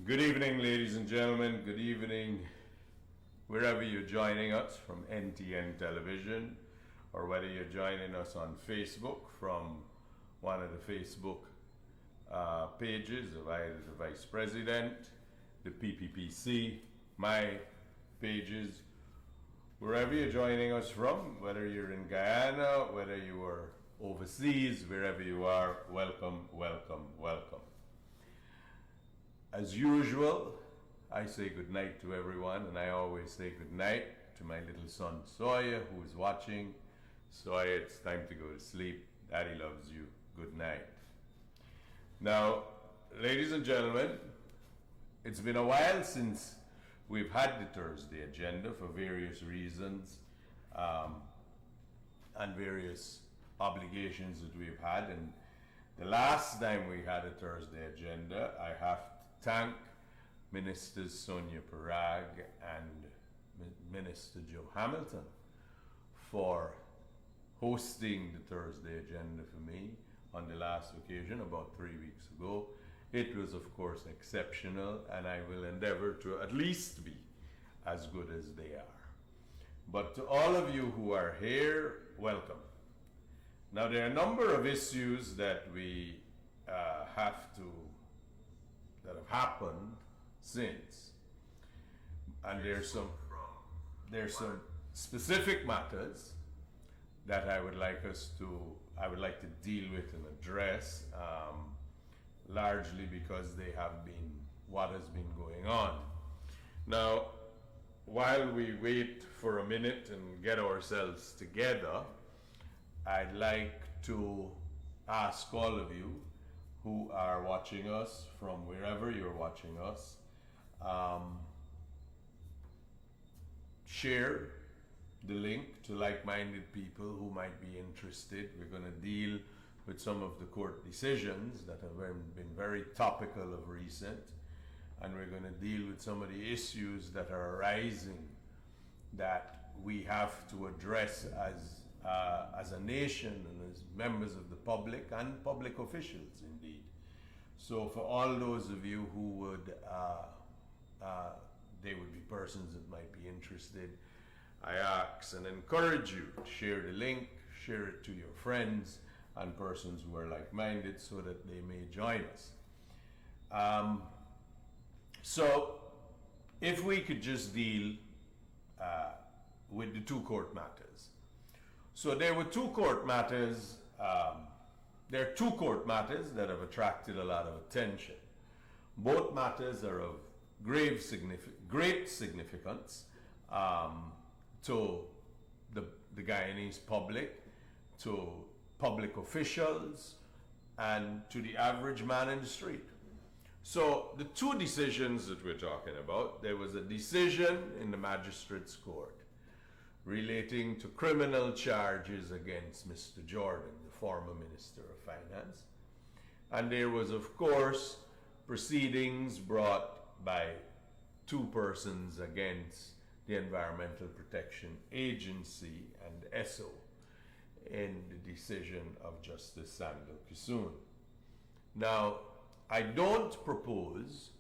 Good evening, ladies and gentlemen. Good evening, wherever you're joining us from NTN Television, or whether you're joining us on Facebook from one of the Facebook pages of either the Vice President, the PPPC, my pages, wherever you're joining us from, whether you're in Guyana, whether you are overseas, wherever you are, welcome, welcome, welcome. As usual, I say good night to everyone, and I always say good night to my little son Sawyer, who is watching. Sawyer, it's time to go to sleep. Daddy loves you. Good night. Now, ladies and gentlemen, it's been a while since we've had the Thursday agenda for various reasons and various obligations that we've had. And the last time we had a Thursday agenda, I have to thank Ministers Sonia Parag and Minister Joe Hamilton for hosting the Thursday agenda for me on the last occasion about 3 weeks ago. It was, of course, exceptional, and I will endeavor to at least be as good as they are. But to all of you who are here, welcome. Now, there are a number of issues that we that have happened since, and there's some specific matters that I would like to deal with and address, largely because they have been what has been going on. Now, while we wait for a minute and get ourselves together, I'd like to ask all of you who are watching us from wherever you're watching us, share the link to like-minded people who might be interested. We're going to deal with some of the court decisions that have been very topical of recent, and we're going to deal with some of the issues that are arising that we have to address as a nation and as members of the public and public officials, indeed. So for all those of you who would, they would be persons that might be interested, I ask and encourage you to share the link, share it to your friends and persons who are like-minded so that they may join us. So if we could just deal with the two court matters. So there were two court matters. There are two court matters that have attracted a lot of attention. Both matters are of great significance to the Guyanese public, to public officials, and to the average man in the street. So the two decisions that we're talking about, there was a decision in the magistrate's court relating to criminal charges against Mr. Jordan, the former Minister of Finance. And there was, of course, proceedings brought by two persons against the Environmental Protection Agency and ESSO in the decision of Justice Sandal Kisoon. Now, I don't propose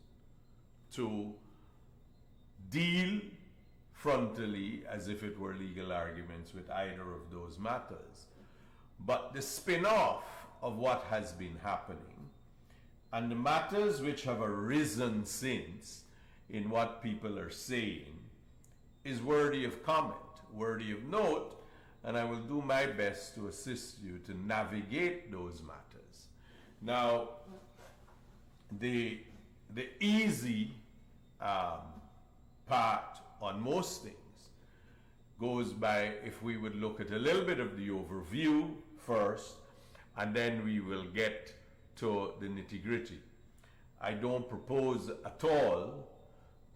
to deal frontally as if it were legal arguments with either of those matters. But the spin-off of what has been happening and the matters which have arisen since in what people are saying is worthy of comment, worthy of note, and I will do my best to assist you to navigate those matters. Now, the easy part on most things goes by if we would look at a little bit of the overview first, and then we will get to the nitty-gritty. I don't propose at all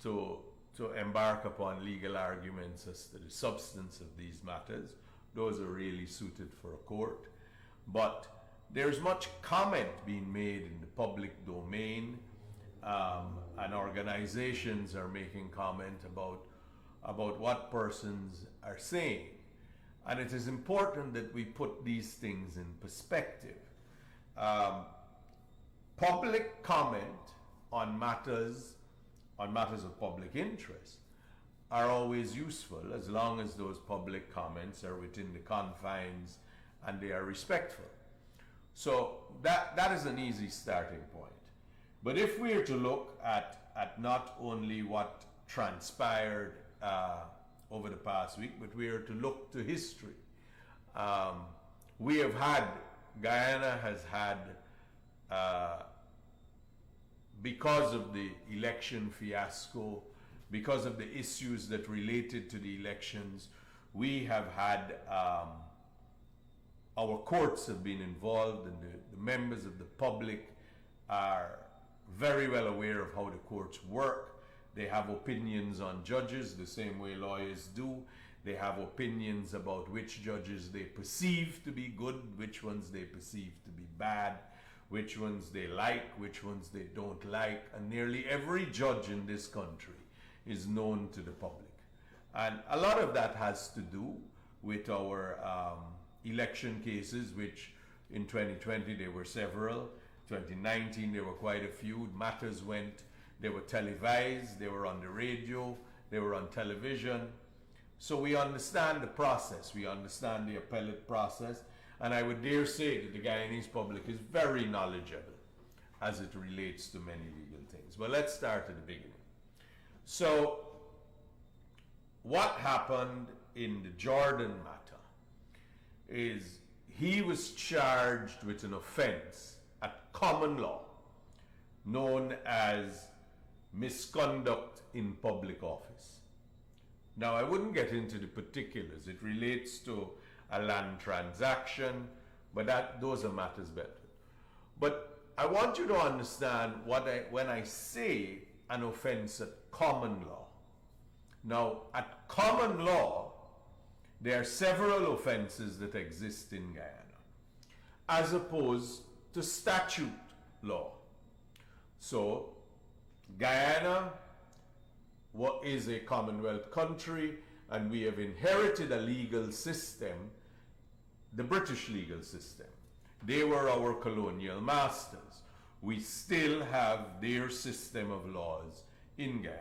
to embark upon legal arguments as to the substance of these matters. Those are really suited for a court. But there's much comment being made in the public domain, and organizations are making comment about what persons are saying. And it is important that we put these things in perspective. Public comment on matters on matters of public interest are always useful as long as those public comments are within the confines and they are respectful. So that is an easy starting point. But if we are to look at not only what transpired over the past week, but we are to look to history. Guyana has had, because of the election fiasco, because of the issues that related to the elections, we have had, our courts have been involved, and the members of the public are very well aware of how the courts work. They have opinions on judges the same way lawyers do. They have opinions about which judges they perceive to be good, which ones they perceive to be bad, which ones they like, which ones they don't like. And nearly every judge in this country is known to the public. And a lot of that has to do with our election cases, which in 2020 there were several. 2019 there were quite a few. Matters went, they were televised, they were on the radio, they were on television. So we understand the process, we understand the appellate process, and I would dare say that the Guyanese public is very knowledgeable as it relates to many legal things. But let's start at the beginning. So what happened in the Jordan matter is he was charged with an offense at common law known as misconduct in public office. Now, I wouldn't get into the particulars. It relates to a land transaction, but those are matters better. But I want you to understand when I say an offense at common law. Now, at common law, there are several offenses that exist in Guyana, as opposed to statute law. So, Guyana is a Commonwealth country, and we have inherited a legal system, the British legal system. They were our colonial masters. We still have their system of laws in Guyana.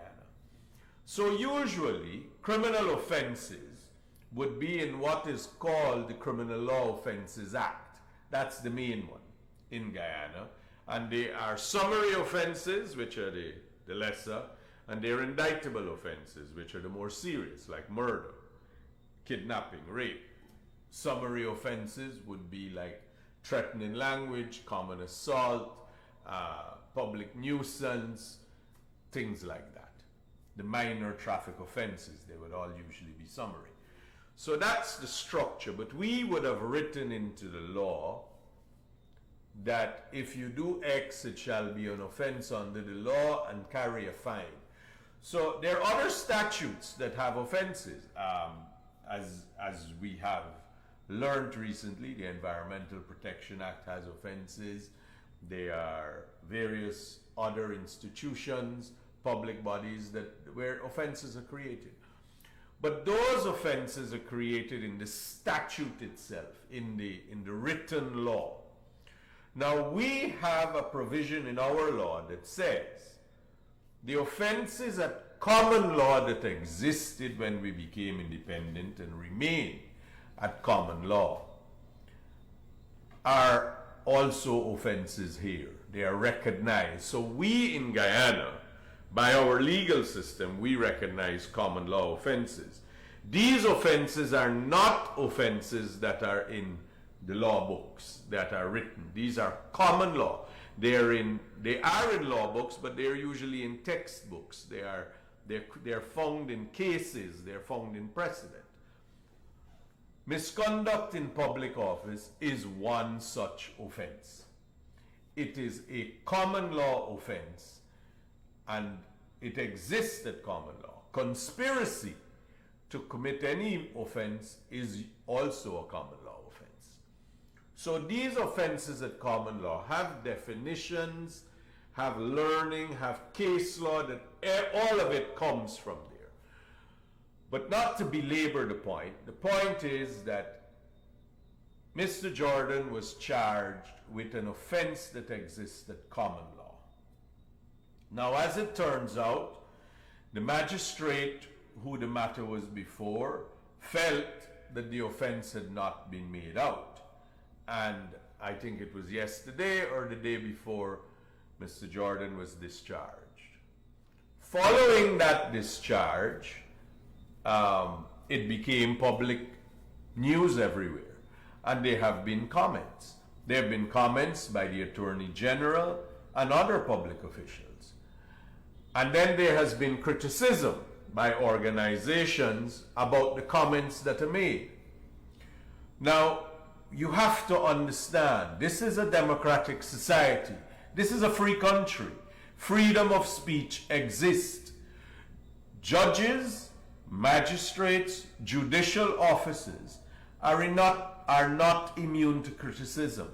So usually, criminal offenses would be in what is called the Criminal Law Offences Act. That's the main one in Guyana. And they are summary offenses, which are the lesser, and they're indictable offenses, which are the more serious, like murder, kidnapping, rape. Summary offenses would be like threatening language, common assault, public nuisance, things like that. The minor traffic offenses, they would all usually be summary. So that's the structure, but we would have written into the law that if you do X, it shall be an offense under the law and carry a fine. So there are other statutes that have offenses, as we have learned recently. The Environmental Protection Act has offenses. There are various other institutions, public bodies where offenses are created. But those offenses are created in the statute itself, in the written law. Now we have a provision in our law that says the offenses at common law that existed when we became independent and remain at common law are also offenses here. They are recognized. So we in Guyana, by our legal system, we recognize common law offenses. These offenses are not offenses that are in the law books that are written. These are common law. They are in law books, but they are usually in textbooks. They're found in cases. They're found in precedent. Misconduct in public office is one such offense. It is a common law offense, and it exists at common law. Conspiracy to commit any offense is also a common law offense. So these offenses at common law have definitions, have learning, have case law, that all of it comes from there. But not to belabor the point is that Mr. Jordan was charged with an offense that exists at common law. Now, as it turns out, The magistrate who the matter was before felt that the offense had not been made out. And I think it was yesterday or the day before Mr. Jordan was discharged. Following that discharge, it became public news everywhere. And there have been comments. There have been comments by the Attorney General and other public officials. And then there has been criticism by organizations about the comments that are made. Now, you have to understand, this is a democratic society. This is a free country. Freedom of speech exists. Judges, magistrates, judicial officers are not immune to criticism.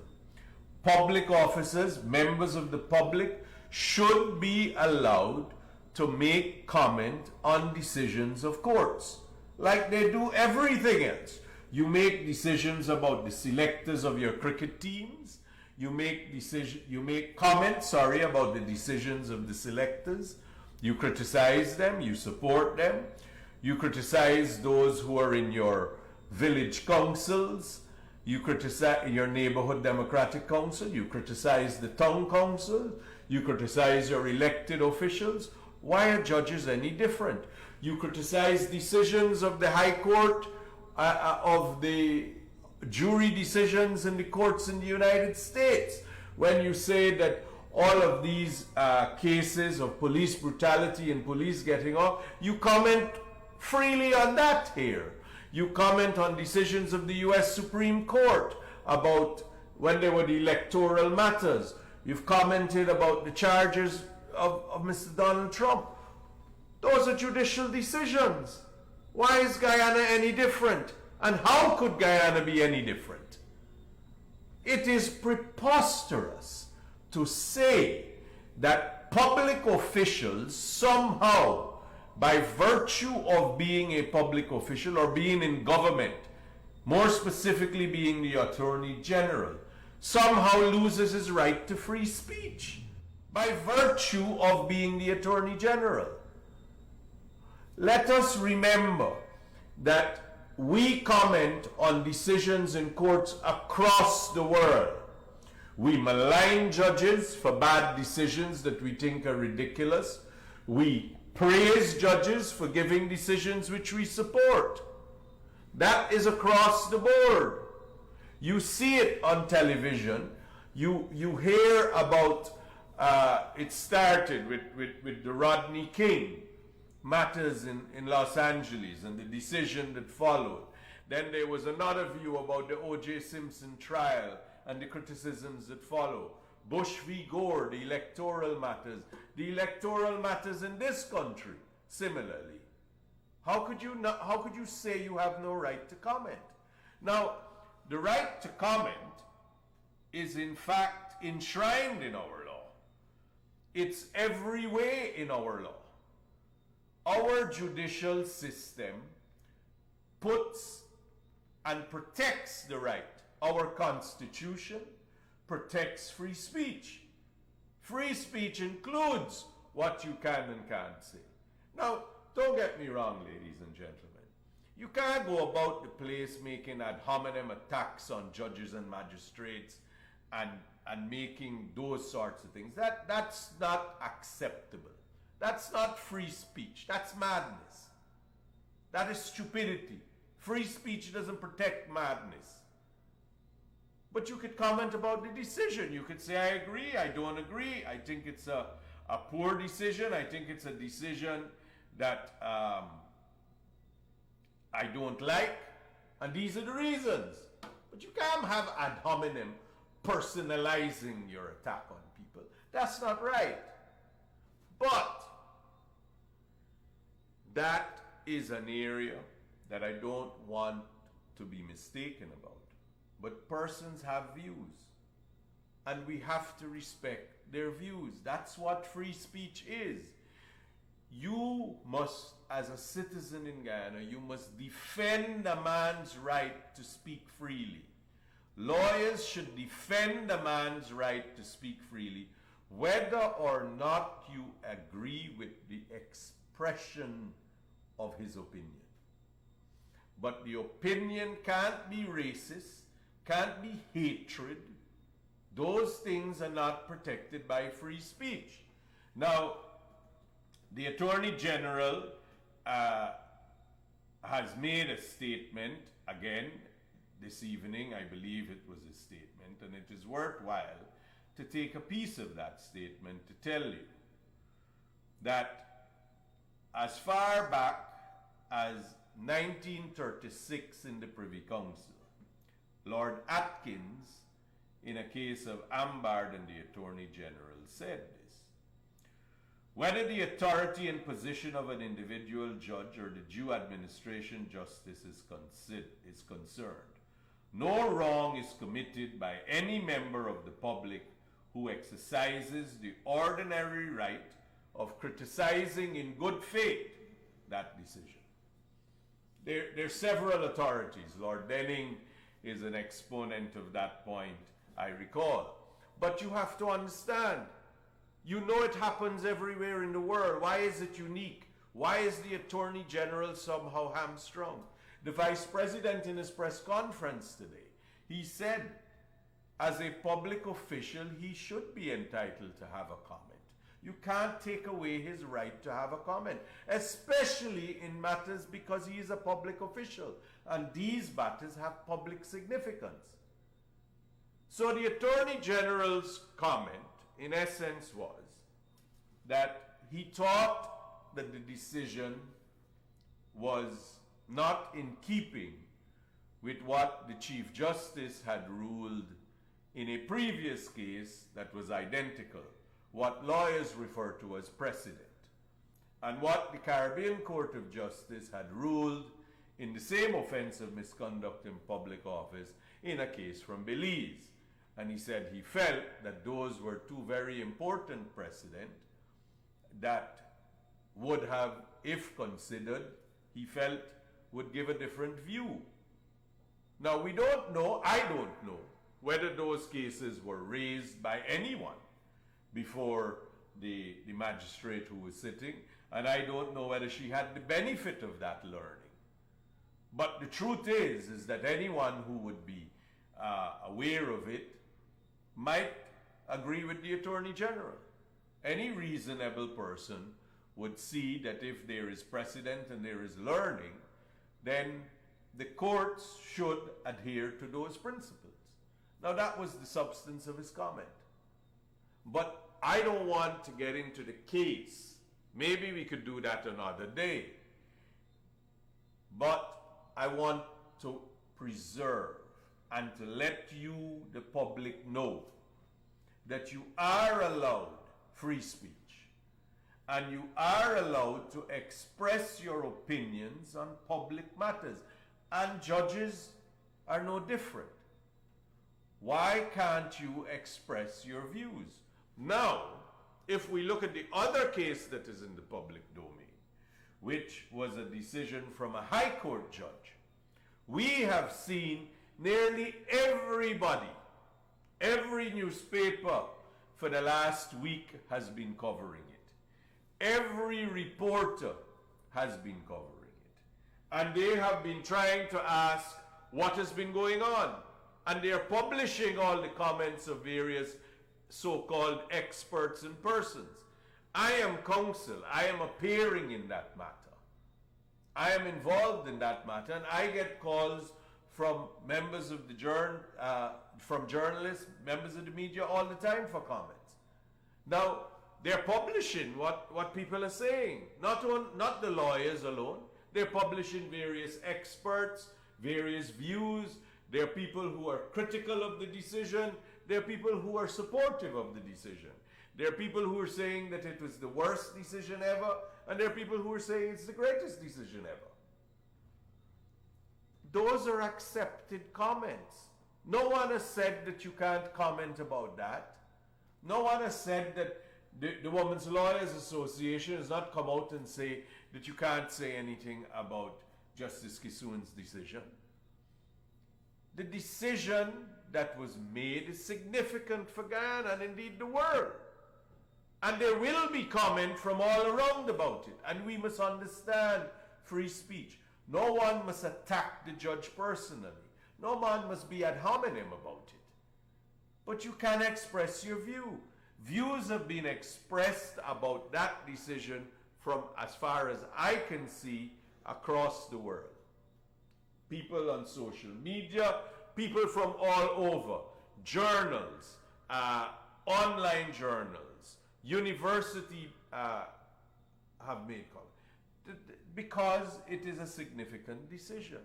Public officers, members of the public, should be allowed to make comment on decisions of courts, like they do everything else. You make decisions about the selectors of your cricket teams. You make comments, about the decisions of the selectors. You criticize them, you support them. You criticize those who are in your village councils. You criticize your neighborhood democratic council. You criticize the town council. You criticize your elected officials. Why are judges any different? You criticize decisions of the High Court, of the jury decisions in the courts in the United States. When you say that all of these cases of police brutality and police getting off, you comment freely on that here. You comment on decisions of the US Supreme Court about when there were the electoral matters. You've commented about the charges of Mr. Donald Trump. Those are judicial decisions. Why is Guyana any different? And how could Guyana be any different? It is preposterous to say that public officials somehow, by virtue of being a public official or being in government, more specifically being the Attorney General, somehow loses his right to free speech by virtue of being the Attorney General. Let us remember that we comment on decisions in courts across the world. We malign judges for bad decisions that we think are ridiculous. We praise judges for giving decisions which we support. That is across the board. You see it on television. You hear about, it started with the Rodney King matters in Los Angeles and the decision that followed. Then there was another view about the O.J. Simpson trial and the criticisms that follow. Bush v. Gore, the electoral matters. The electoral matters in this country, similarly. How could you say you have no right to comment? Now, the right to comment is in fact enshrined in our law. It's every way in our law. Our judicial system puts and protects the right. Our Constitution protects free speech. Free speech includes what you can and can't say. Now, don't get me wrong, ladies and gentlemen. You can't go about the place making ad hominem attacks on judges and magistrates and making those sorts of things. That's not acceptable. That's not free speech. That's madness. That is stupidity. Free speech doesn't protect madness. But you could comment about the decision. You could say, I agree, I don't agree. I think it's a poor decision. I think it's a decision that I don't like. And these are the reasons. But you can't have ad hominem personalizing your attack on people. That's not right. But that is an area that I don't want to be mistaken about. But persons have views, and we have to respect their views. That's what free speech is. You must, as a citizen in Guyana, you must defend a man's right to speak freely. Lawyers should defend a man's right to speak freely, whether or not you agree with the expression expression of his opinion. But the opinion can't be racist, can't be hatred. Those things are not protected by free speech. Now, the Attorney General has made a statement, again, this evening. I believe it was a statement, and it is worthwhile to take a piece of that statement to tell you that as far back as 1936 in the Privy Council, Lord Atkins, in a case of Ambard and the Attorney General, said this: whether the authority and position of an individual judge or the due administration justice is concerned, no wrong is committed by any member of the public who exercises the ordinary right of criticizing in good faith that decision. There are several authorities. Lord Denning is an exponent of that point, I recall. But you have to understand, you know it happens everywhere in the world. Why is it unique? Why is the Attorney General somehow hamstrung? The Vice President in his press conference today, he said, as a public official, he should be entitled to have a comment. You can't take away his right to have a comment, especially in matters because he is a public official, and these matters have public significance. So the Attorney General's comment, in essence, was that he thought that the decision was not in keeping with what the Chief Justice had ruled in a previous case that was identical, what lawyers refer to as precedent, and what the Caribbean Court of Justice had ruled in the same offense of misconduct in public office in a case from Belize. And he said he felt that those were two very important precedent that would have, if considered, he felt would give a different view. Now, we don't know, I don't know, whether those cases were raised by anyone before the magistrate who was sitting, and I don't know whether she had the benefit of that learning. But the truth is that anyone who would be aware of it might agree with the Attorney General. Any reasonable person would see that if there is precedent and there is learning, then the courts should adhere to those principles. Now, that was the substance of his comment. But I don't want to get into the case. Maybe we could do that another day. But I want to preserve and to let you, the public, know that you are allowed free speech and you are allowed to express your opinions on public matters, and judges are no different. Why can't you express your views? Now, if we look at the other case that is in the public domain, which was a decision from a high court judge, we have seen nearly everybody, every newspaper for the last week has been covering it. Every reporter has been covering it. And they have been trying to ask what has been going on. And they are publishing all the comments of various so-called experts and persons. I am counsel. I am appearing in that matter. I am involved in that matter, and I get calls from members of the from journalists, members of the media all the time for comments. Now, they're publishing what people are saying, not the lawyers alone. They're publishing various experts, various views. There are people who are critical of the decision. There are people who are supportive of the decision. There are people who are saying that it was the worst decision ever, and there are people who are saying it's the greatest decision ever. Those are accepted comments. No one has said that you can't comment about that. No one has said that the Women's Lawyers Association has not come out and say that you can't say anything about Justice Kissoon's decision. The decision that was made is significant for Guyana and indeed the world. And there will be comment from all around about it. And we must understand free speech. No one must attack the judge personally. No man must be ad hominem about it. But you can express your view. Views have been expressed about that decision from, as far as I can see, across the world. People on social media, people from all over, journals, online journals, university have made comment, because it is a significant decision.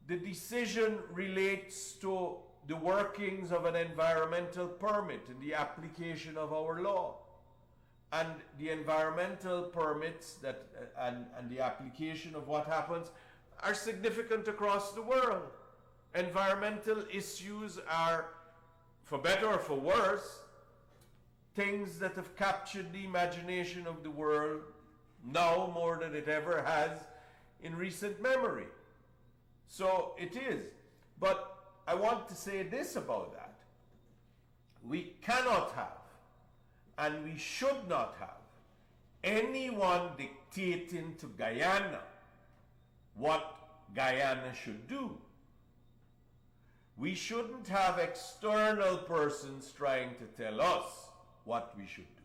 The decision relates to the workings of an environmental permit and the application of our law. And the environmental permits that, and the application of what happens are significant across the world. Environmental issues are, for better or for worse, things that have captured the imagination of the world now more than it ever has in recent memory. So it is. But I want to say this about that. We cannot have, and we should not have, anyone dictating to Guyana what Guyana should do. We shouldn't have external persons trying to tell us what we should do.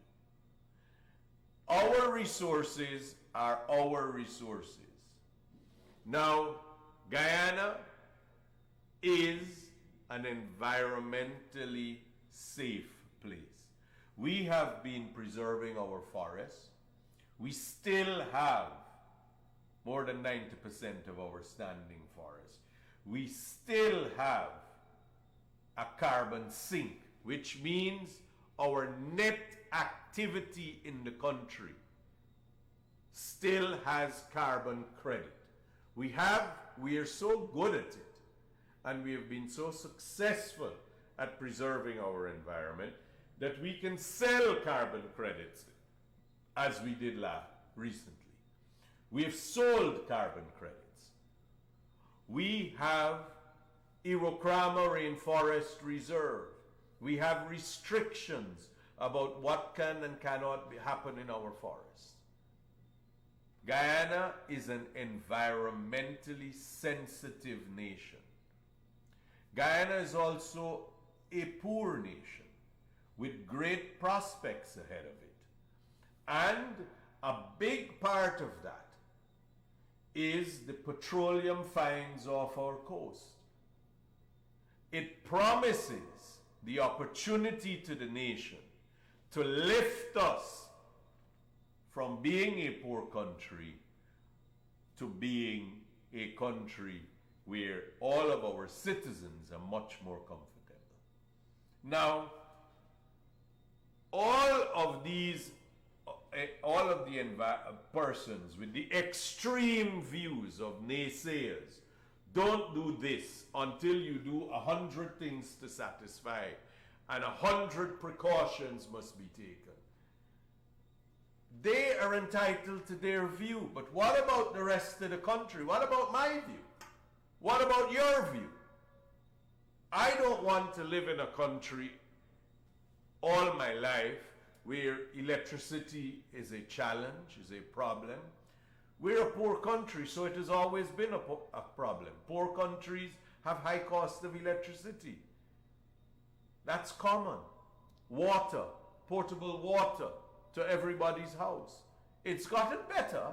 Our resources are our resources. Now, Guyana is an environmentally safe place. We have been preserving our forests. We still have more than 90% of our standing forests. We still have a carbon sink, which means our net activity in the country still has carbon credit. We are so good at it, and we have been so successful at preserving our environment that we can sell carbon credits, as we did recently. We have sold carbon credits. We have Irokrama Rainforest Reserve. We have restrictions about what can and cannot happen in our forests. Guyana is an environmentally sensitive nation. Guyana is also a poor nation with great prospects ahead of it. And a big part of that is the petroleum finds off our coast. It promises the opportunity to the nation to lift us from being a poor country to being a country where all of our citizens are much more comfortable. Now, all of the persons with the extreme views of naysayers, don't do this until you do 100 things to satisfy, and 100 precautions must be taken. They are entitled to their view, but what about the rest of the country? What about my view? What about your view? I don't want to live in a country all my life where electricity is a challenge, is a problem. We're a poor country, so it has always been a problem. Poor countries have high cost of electricity. That's common. Water, portable water to everybody's house. It's gotten better,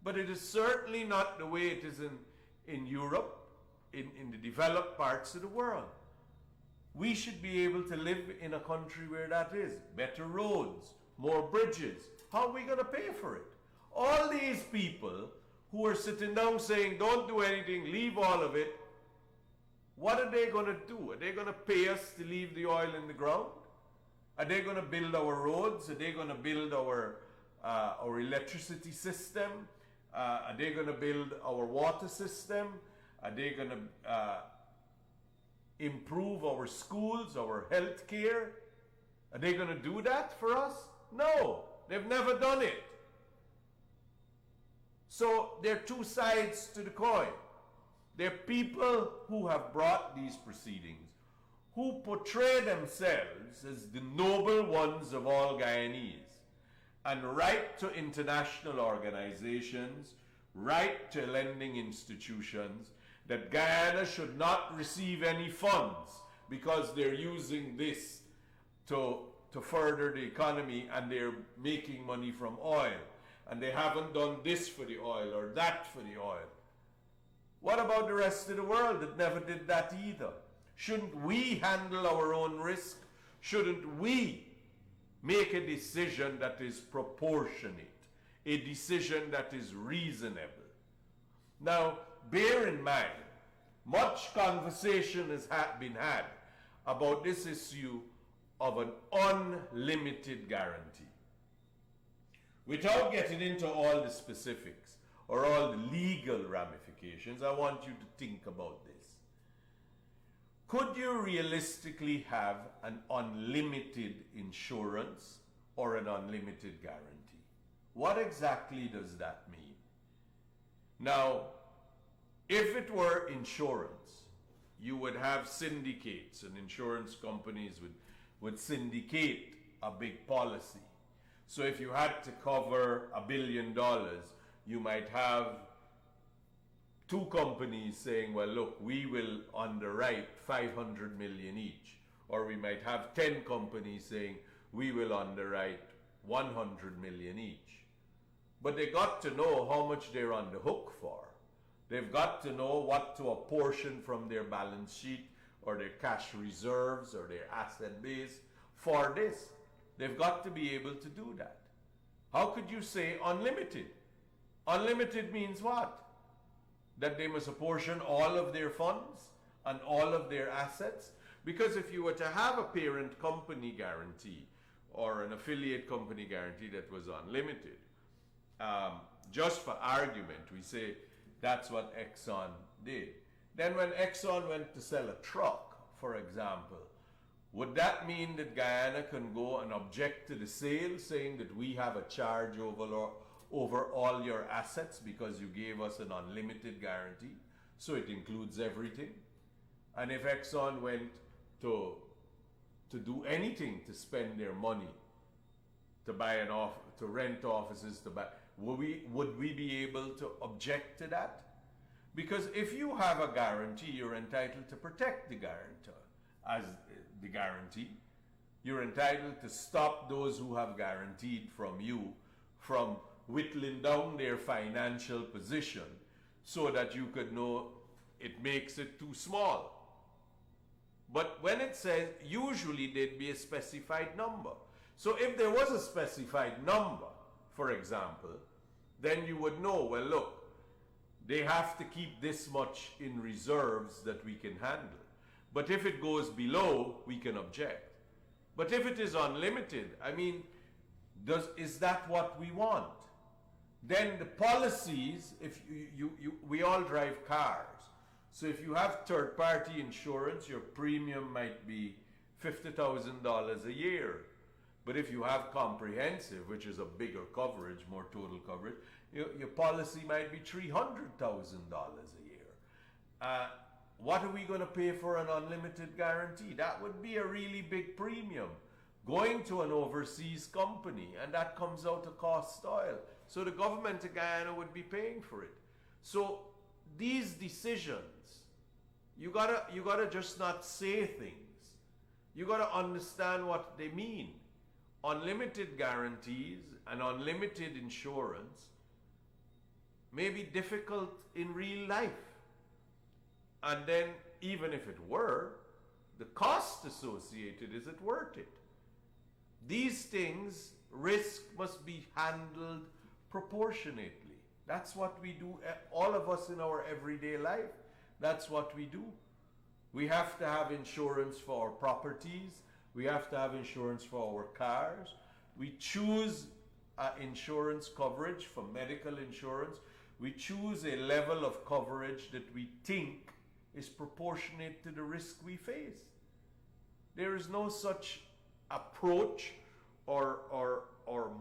but it is certainly not the way it is in Europe, in the developed parts of the world. We should be able to live in a country where that is. Better roads, more bridges. How are we going to pay for it? All these people who are sitting down saying, don't do anything, leave all of it, what are they going to do? Are they going to pay us to leave the oil in the ground? Are they going to build our roads? Are they going to build our electricity system? Are they going to build our water system? Are they going to improve our schools, our health care? Are they going to do that for us? No, they've never done it. So there are two sides to the coin. There are people who have brought these proceedings who portray themselves as the noble ones of all Guyanese and write to international organizations, write to lending institutions that Guyana should not receive any funds because they're using this to further the economy and they're making money from oil and they haven't done this for the oil or that for the oil. What about the rest of the world that never did that either? Shouldn't we handle our own risk? Shouldn't we make a decision that is proportionate, a decision that is reasonable? Now, bear in mind, much conversation has been had about this issue of an unlimited guarantee. Without getting into all the specifics or all the legal ramifications, I want you to think about this. Could you realistically have an unlimited insurance or an unlimited guarantee? What exactly does that mean? Now, if it were insurance, you would have syndicates, and insurance companies would syndicate a big policy. So if you had to cover $1 billion, you might have 2 companies saying, well, look, we will underwrite 500 million each. Or we might have 10 companies saying, we will underwrite 100 million each. But they got to know how much they're on the hook for. They've got to know what to apportion from their balance sheet or their cash reserves or their asset base for this. They've got to be able to do that. How could you say unlimited? Unlimited means what? That they must apportion all of their funds and all of their assets? Because if you were to have a parent company guarantee or an affiliate company guarantee that was unlimited, just for argument, we say that's what Exxon did. Then when Exxon went to sell a truck, for example, would that mean that Guyana can go and object to the sale, saying that we have a charge over all your assets because you gave us an unlimited guarantee? So it includes everything. And if Exxon went to do anything to spend their money, to buy to rent offices, would we be able to object to that? Because if you have a guarantee, you're entitled to protect the guarantor as the guarantee. You're entitled to stop those who have guaranteed from you from whittling down their financial position so that you could know it makes it too small. But when it says, usually there'd be a specified number. So if there was a specified number, for example, then you would know, well, look, they have to keep this much in reserves that we can handle. But if it goes below, we can object. But if it is unlimited, I mean, is that what we want? Then the policies, if we all drive cars. So if you have third-party insurance, your premium might be $50,000 a year. But if you have comprehensive, which is a bigger coverage, more total coverage, your policy might be $300,000 a year. What are we going to pay for an unlimited guarantee? That would be a really big premium. Going to an overseas company, and that comes out to cost oil. So the government of Guyana would be paying for it. So these decisions, you gotta just not say things. You gotta understand what they mean. Unlimited guarantees and unlimited insurance may be difficult in real life. And then, even if it were, the cost associated, is it worth it? These things, risk must be handled proportionately. That's what we do, all of us in our everyday life. That's what we do. We have to have insurance for our properties. We have to have insurance for our cars. We choose insurance coverage for medical insurance. We choose a level of coverage that we think is proportionate to the risk we face. There is no such approach or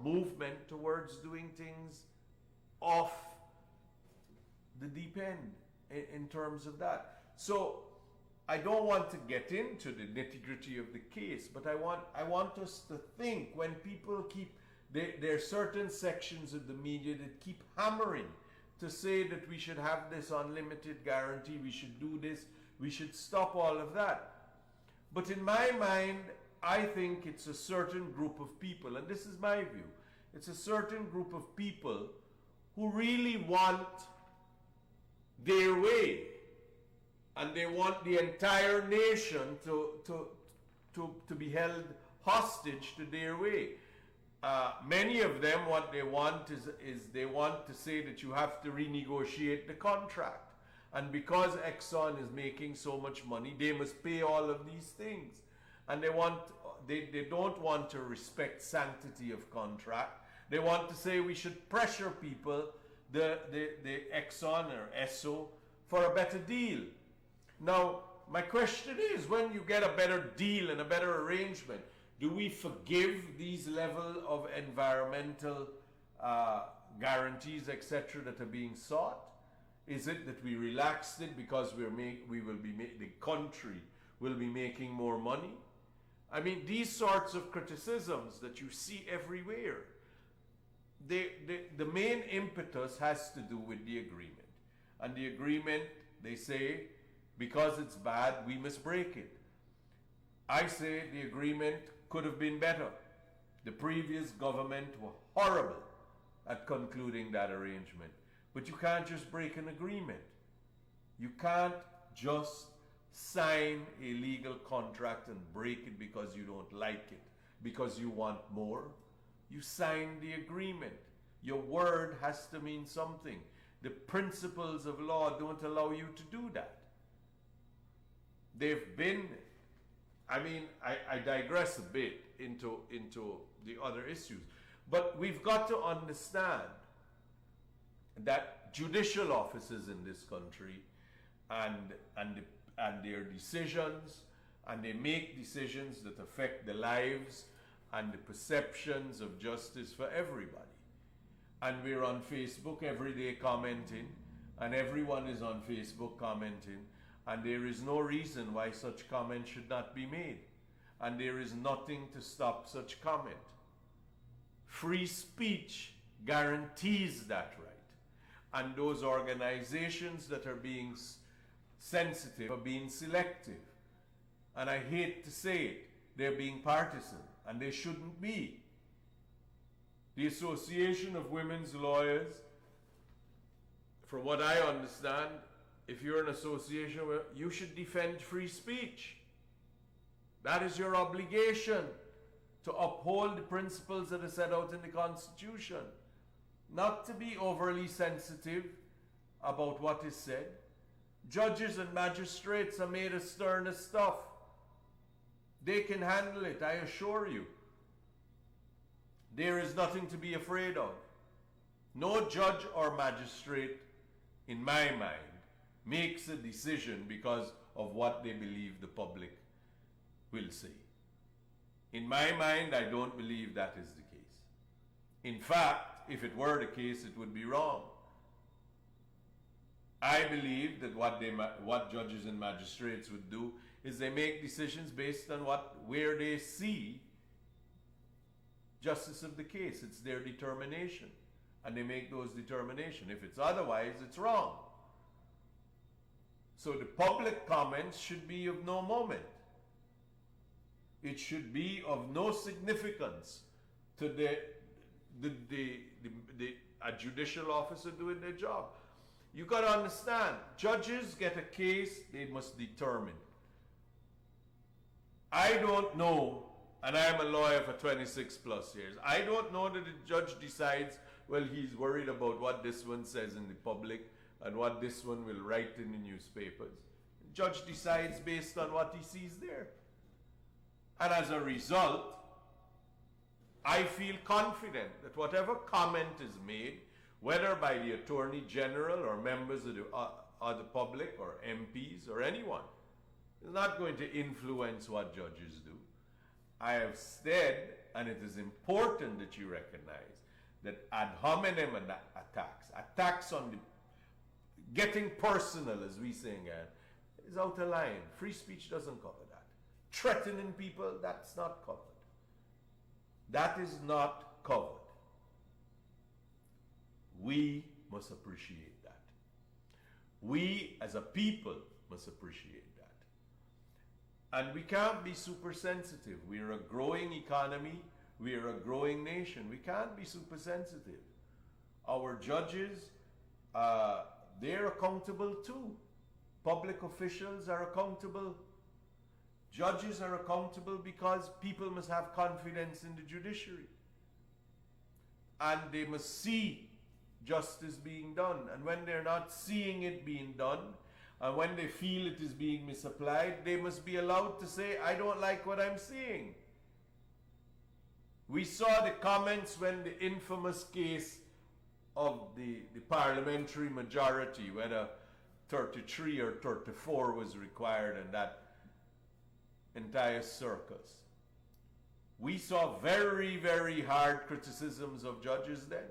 movement towards doing things off the deep end in terms of that. So I don't want to get into the nitty-gritty of the case, but I want us to think when people keep, there are certain sections of the media that keep hammering to say that we should have this unlimited guarantee, we should do this, we should stop all of that. But in my mind, I think it's a certain group of people, and this is my view, it's a certain group of people who really want their way, and they want the entire nation to be held hostage to their way. Many of them, what they want is they want to say that you have to renegotiate the contract. And because Exxon is making so much money, they must pay all of these things. And they don't want to respect sanctity of contract. They want to say we should pressure people, the Exxon or Esso, for a better deal. Now, my question is, when you get a better deal and a better arrangement, do we forgive these level of environmental guarantees, etc., that are being sought? Is it that we relaxed it because the country will be making more money? I mean, these sorts of criticisms that you see everywhere, the main impetus has to do with the agreement. And the agreement, they say, because it's bad, we must break it. I say the agreement could have been better. The previous government were horrible at concluding that arrangement. But you can't just break an agreement. You can't just sign a legal contract and break it because you don't like it, because you want more. You sign the agreement. Your word has to mean something. The principles of law don't allow you to do that. They've been, I mean, I digress a bit into the other issues, but we've got to understand that judicial officers in this country and their decisions, and they make decisions that affect the lives and the perceptions of justice for everybody. And we're on Facebook every day commenting, and everyone is on Facebook commenting, and there is no reason why such comment should not be made. And there is nothing to stop such comment. Free speech guarantees that right. And those organizations that are being sensitive are being selective. And I hate to say it, they're being partisan, and they shouldn't be. The Association of Women's Lawyers, from what I understand, if you're an association, you should defend free speech. That is your obligation, to uphold the principles that are set out in the Constitution. Not to be overly sensitive about what is said. Judges and magistrates are made of sterner stuff. They can handle it, I assure you. There is nothing to be afraid of. No judge or magistrate, in my mind, makes a decision because of what they believe the public will say. In my mind, I don't believe that is the case. In fact, if it were the case, it would be wrong. I believe that what judges and magistrates would do is they make decisions based on where they see justice of the case. It's their determination, and they make those determinations. If it's otherwise, it's wrong. So the public comments should be of no moment. It should be of no significance to a judicial officer doing their job. You got to understand, judges get a case, they must determine. I don't know, and I'm a lawyer for 26 plus years, I don't know that the judge decides, well, he's worried about what this one says in the public and what this one will write in the newspapers. The judge decides based on what he sees there. And as a result, I feel confident that whatever comment is made, whether by the Attorney General or members of the public or MPs or anyone, is not going to influence what judges do. I have said, and it is important that you recognize, that ad hominem attacks on the getting personal, as we say again, is out of line. Free speech doesn't cover that. Threatening people, that's not covered. That is not covered. We must appreciate that. We as a people must appreciate that. And we can't be super sensitive. We're a growing economy. We're a growing nation. We can't be super sensitive. Our judges, they're accountable too. Public officials are accountable. Judges are accountable because people must have confidence in the judiciary. And they must see justice being done. And when they're not seeing it being done, and when they feel it is being misapplied, they must be allowed to say, I don't like what I'm seeing. We saw the comments when the infamous case of the parliamentary majority, whether 33 or 34 was required, and that entire circus. We saw very, very hard criticisms of judges then.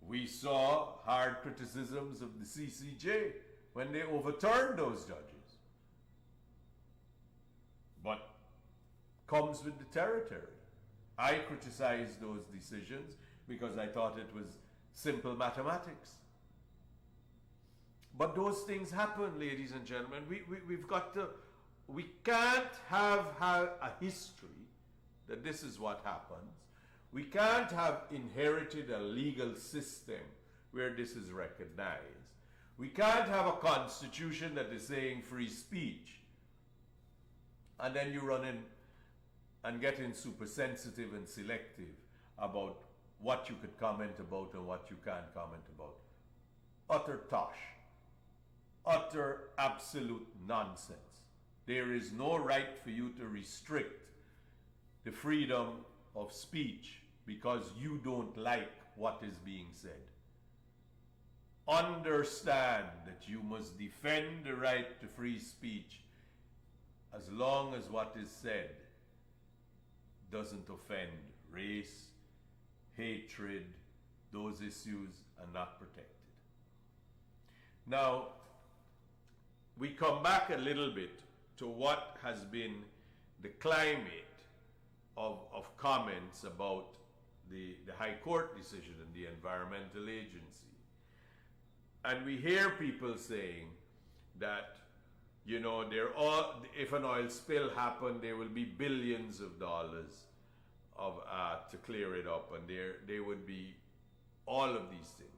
We saw hard criticisms of the CCJ when they overturned those judges. But comes with the territory. I criticized those decisions because I thought it was simple mathematics. But those things happen, ladies and gentlemen. We can't have a history that this is what happens. We can't have inherited a legal system where this is recognized. We can't have a constitution that is saying free speech. And then you run in and getting super sensitive and selective about what you could comment about and what you can't comment about. Utter tosh. Utter absolute nonsense. There is no right for you to restrict the freedom of speech because you don't like what is being said. Understand that you must defend the right to free speech as long as what is said doesn't offend race, hatred, those issues are not protected. Now, we come back a little bit to what has been the climate of comments about the High Court decision and the Environmental Agency. And we hear people saying that, you know, if an oil spill happened, there will be billions of dollars to clear it up, and there would be all of these things.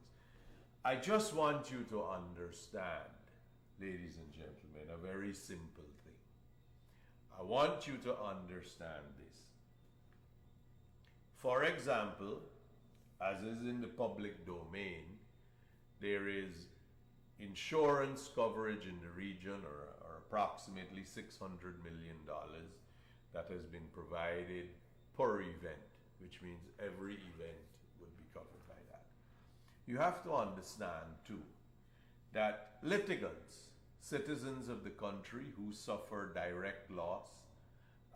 I just want you to understand, ladies and gentlemen, a very simple thing. I want you to understand this. For example, as is in the public domain, there is insurance coverage in the region, or approximately $600 million that has been provided per event, which means every event would be covered by that. You have to understand too that litigants, citizens of the country who suffer direct loss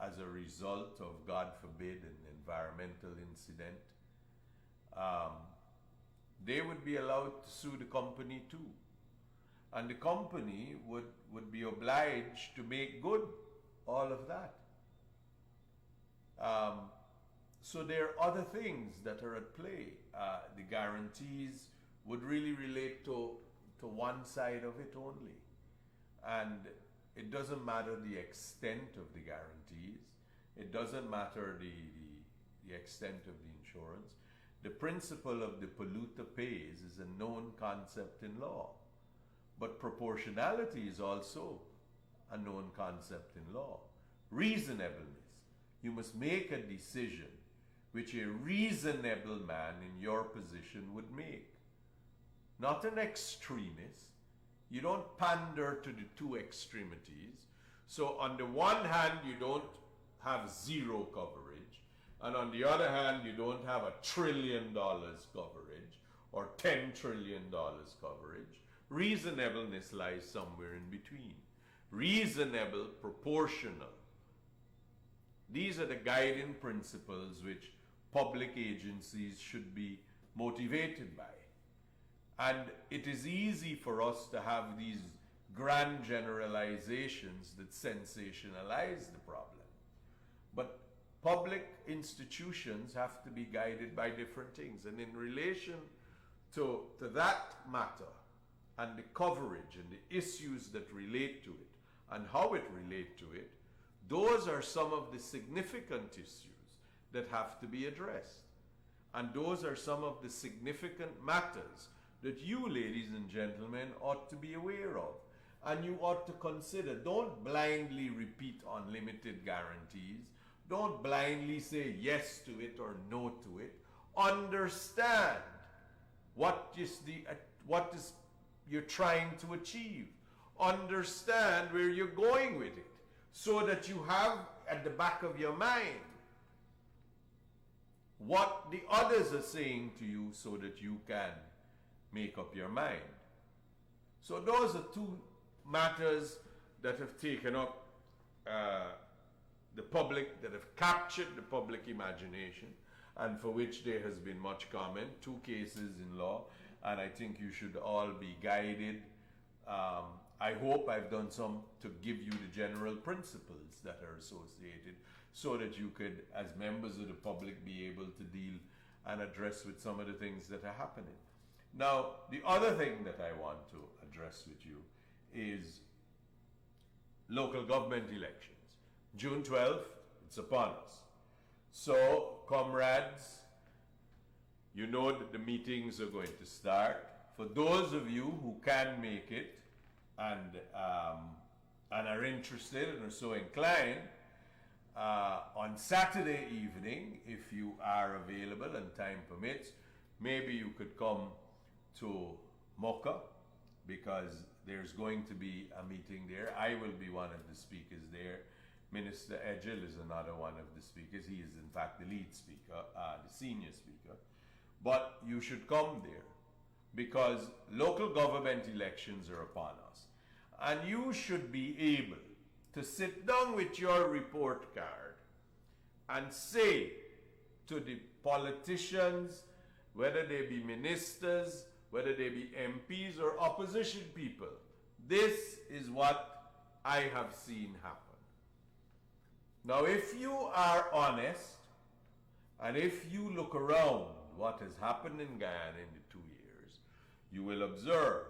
as a result of, God forbid, an environmental incident, they would be allowed to sue the company too. And the company would be obliged to make good all of that. So there are other things that are at play. The guarantees would really relate to one side of it only. And it doesn't matter the extent of the guarantees. It doesn't matter the extent of the insurance. The principle of the polluter pays is a known concept in law. But proportionality is also a known concept in law. Reasonableness. You must make a decision which a reasonable man in your position would make. Not an extremist. You don't pander to the two extremities. So on the one hand, you don't have zero coverage. And on the other hand, you don't have $1 trillion coverage or $10 trillion coverage. Reasonableness lies somewhere in between. Reasonable, proportional. These are the guiding principles which public agencies should be motivated by. And it is easy for us to have these grand generalizations that sensationalize the problem. But public institutions have to be guided by different things. And in relation to that matter and the coverage and the issues that relate to it and how it relate to it, those are some of the significant issues that have to be addressed. And those are some of the significant matters that you, ladies and gentlemen, ought to be aware of. And you ought to consider. Don't blindly repeat unlimited guarantees. Don't blindly say yes to it or no to it. Understand what is you're trying to achieve. Understand where you're going with it, so that you have at the back of your mind what the others are saying to you, so that you can make up your mind. So those are two matters that have taken up the public, that have captured the public imagination, and for which there has been much comment. Two cases in law, and I think you should all be guided. I hope I've done some to give you the general principles that are associated, so that you could, as members of the public, be able to deal and address with some of the things that are happening. Now, the other thing that I want to address with you is local government elections. June 12th, it's upon us. So, comrades, you know that the meetings are going to start. For those of you who can make it and are interested and are so inclined, on Saturday evening, if you are available and time permits, maybe you could come to Mocha, because there's going to be a meeting there. I will be one of the speakers there. Minister Edgell is another one of the speakers. He is in fact the lead speaker, the senior speaker. But you should come there, because local government elections are upon us. And you should be able to sit down with your report card and say to the politicians, whether they be ministers, whether they be MPs or opposition people, this is what I have seen happen. Now, if you are honest, and if you look around what has happened in Guyana in the 2 years, you will observe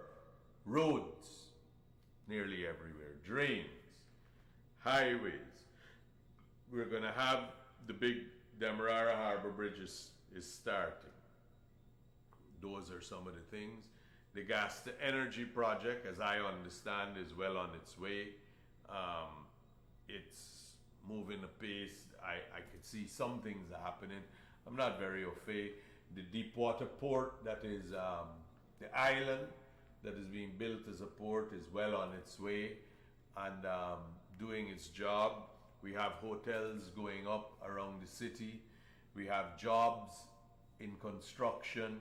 roads nearly everywhere, drains, highways. We're going to have the big Demerara Harbor Bridge is starting. Those are some of the things. The gas to energy project, as I understand, is well on its way. It's moving apace. I could see some things happening. I'm not very au fait. The deep water port, that is the island that is being built as a port, is well on its way and doing its job. We have hotels going up around the city. We have jobs in construction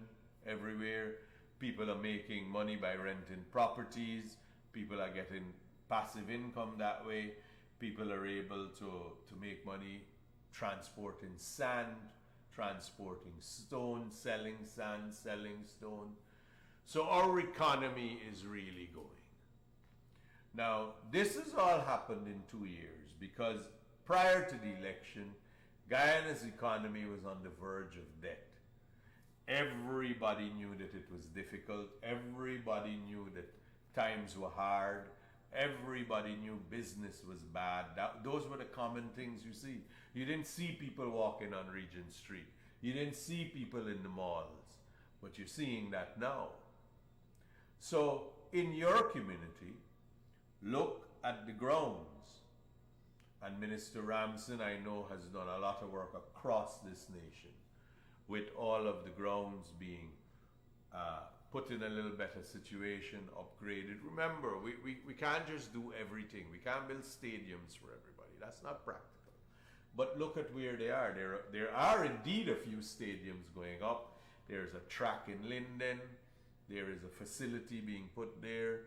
everywhere. People are making money by renting properties. People are getting passive income that way. People are able to make money transporting sand, transporting stone, selling sand, selling stone. So our economy is really going. Now, this has all happened in 2 years, because prior to the election, Guyana's economy was on the verge of debt. Everybody knew that it was difficult. Everybody knew that times were hard. Everybody knew business was bad. Those were the common things you see. You didn't see people walking on Regent Street. You didn't see people in the malls. But you're seeing that now. So in your community, look at the grounds. And Minister Ramson, I know, has done a lot of work across this nation, with all of the grounds being put in a little better situation, upgraded. Remember, we can't just do everything. We can't build stadiums for everybody. That's not practical. But look at where they are. There are indeed a few stadiums going up. There's a track in Linden. There is a facility being put there.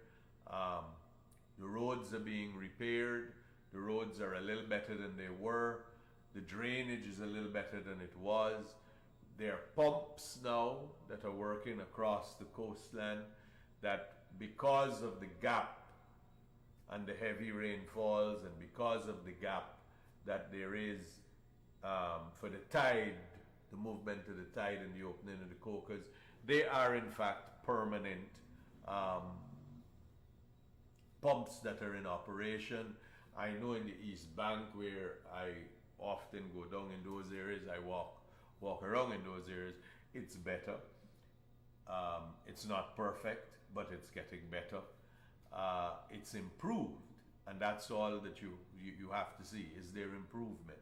The roads are being repaired. The roads are a little better than they were. The drainage is a little better than it was. There are pumps now that are working across the coastline that, because of the gap and the heavy rainfalls, and because of the gap that there is for the tide, the movement of the tide and the opening of the cocas, they are in fact permanent pumps that are in operation. I know in the East Bank, where I often go down in those areas, I walk around in those areas, it's better. It's not perfect, but it's getting better. It's improved, and that's all that you have to see. Is there improvement?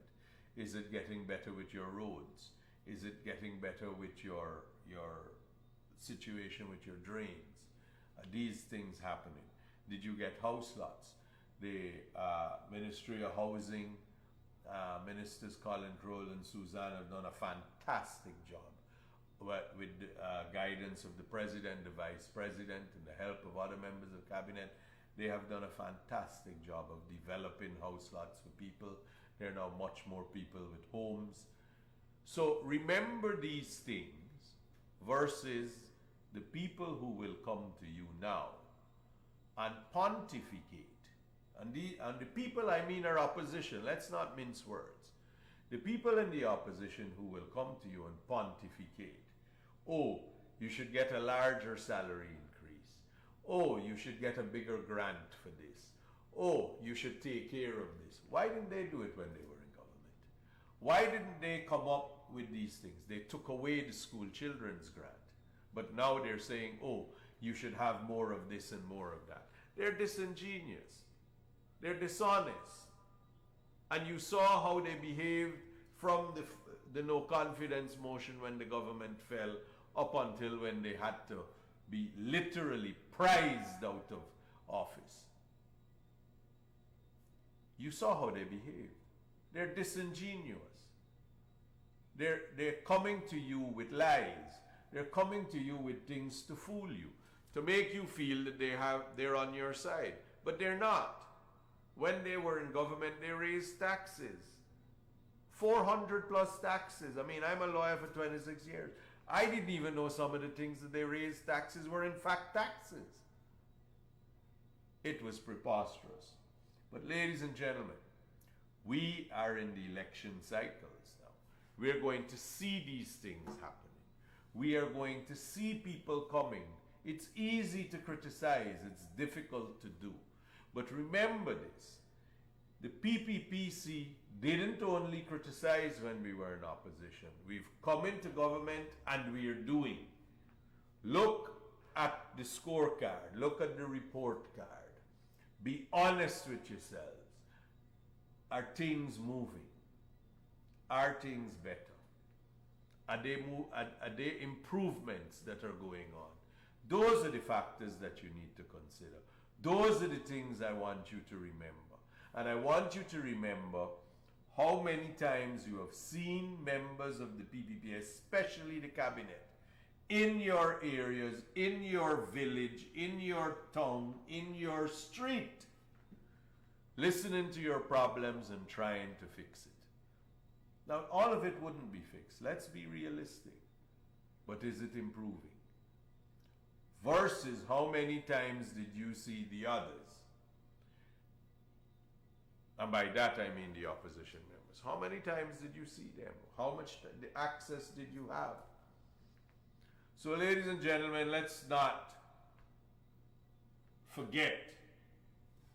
Is it getting better with your roads? Is it getting better with your situation with your drains? These things happening. Did you get house lots? The Ministry of Housing, Ministers Colin Crowell and Suzanne have done a fantastic job with guidance of the President, the Vice President, and the help of other members of Cabinet. They have done a fantastic job of developing house lots for people. There are now much more people with homes. So remember these things versus the people who will come to you now and pontificate. And the people I mean are opposition. Let's not mince words. The people in the opposition who will come to you and pontificate. Oh, you should get a larger salary increase. Oh, you should get a bigger grant for this. Oh, you should take care of this. Why didn't they do it when they were in government? Why didn't they come up with these things? They took away the school children's grant. But now they're saying, oh, you should have more of this and more of that. They're disingenuous. They're dishonest. And you saw how they behaved from the no confidence motion when the government fell up until when they had to be literally prized out of office. You saw how they behaved. They're disingenuous. They're coming to you with lies. They're coming to you with things to fool you, to make you feel that they're on your side. But they're not. When they were in government, they raised taxes. 400 plus taxes. I mean, I'm a lawyer for 26 years. I didn't even know some of the things that they raised taxes were in fact taxes. It was preposterous. But ladies and gentlemen, we are in the election cycles now. We're going to see these things happening. We are going to see people coming. It's easy to criticize. It's difficult to do. But remember this. The PPPC didn't only criticize when we were in opposition. We've come into government and we are doing. Look at the scorecard. Look at the report card. Be honest with yourselves. Are things moving? Are things better? Are they improvements that are going on? Those are the factors that you need to consider. Those are the things I want you to remember. And I want you to remember how many times you have seen members of the PPP, especially the cabinet, in your areas, in your village, in your town, in your street, listening to your problems and trying to fix it. Now, all of it wouldn't be fixed. Let's be realistic. But is it improving? Versus how many times did you see the others? And by that I mean the opposition members. How many times did you see them? How much the access did you have? So ladies and gentlemen, let's not forget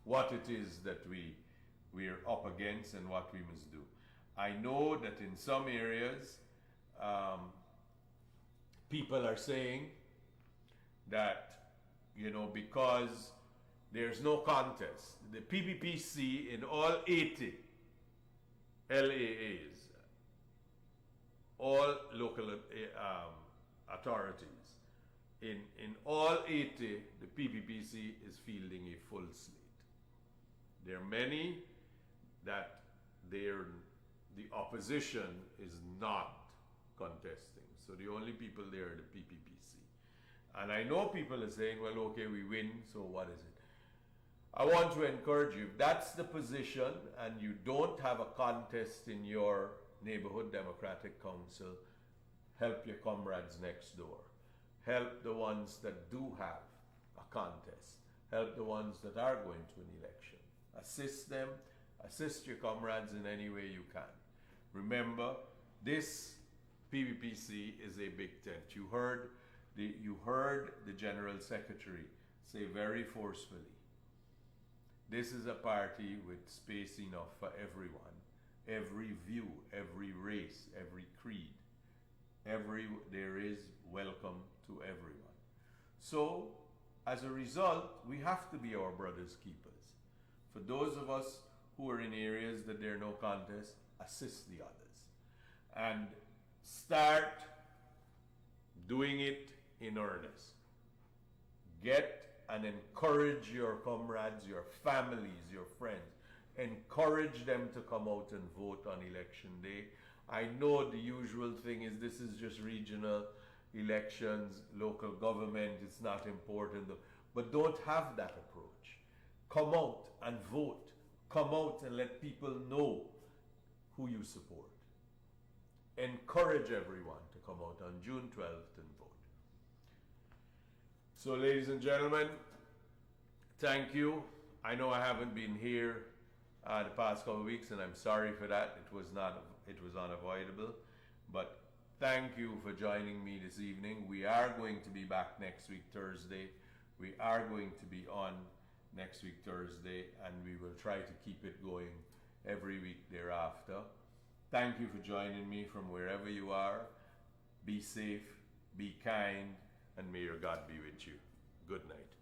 what it is that we're up against and what we must do. I know that in some areas, people are saying that, because there's no contest. The PPPC in all 80 LAAs, all local authorities, in all 80, the PPPC is fielding a full slate. There are many that the opposition is not contesting. So the only people there are the PPPC. And I know people are saying, well, okay, we win, so what is it? I want to encourage you, if that's the position and you don't have a contest in your neighborhood Democratic Council, help your comrades next door. Help the ones that do have a contest. help the ones that are going to an election. Assist them, assist your comrades in any way you can. Remember, this PPPC is a big tent. You heard the General Secretary say very forcefully, this is a party with space enough for everyone, every view, every race, every creed. There is welcome to everyone. So, as a result, we have to be our brother's keepers. For those of us who are in areas that there are no contests, assist the others. And start doing it in earnest. Get and encourage your comrades, your families, your friends. Encourage them to come out and vote on election day. I know the usual thing is this is just regional elections, local government, it's not important. But don't have that approach. Come out and vote. Come out and let people know who you support. Encourage everyone to come out on June 12th and vote. So, ladies and gentlemen, thank you. I know I haven't been here the past couple of weeks, and I'm sorry for that. It was unavoidable. But thank you for joining me this evening. We are going to be back next week, Thursday. We are going to be on next week, Thursday, and we will try to keep it going every week thereafter. Thank you for joining me from wherever you are. Be safe, be kind, and may your God be with you. Good night.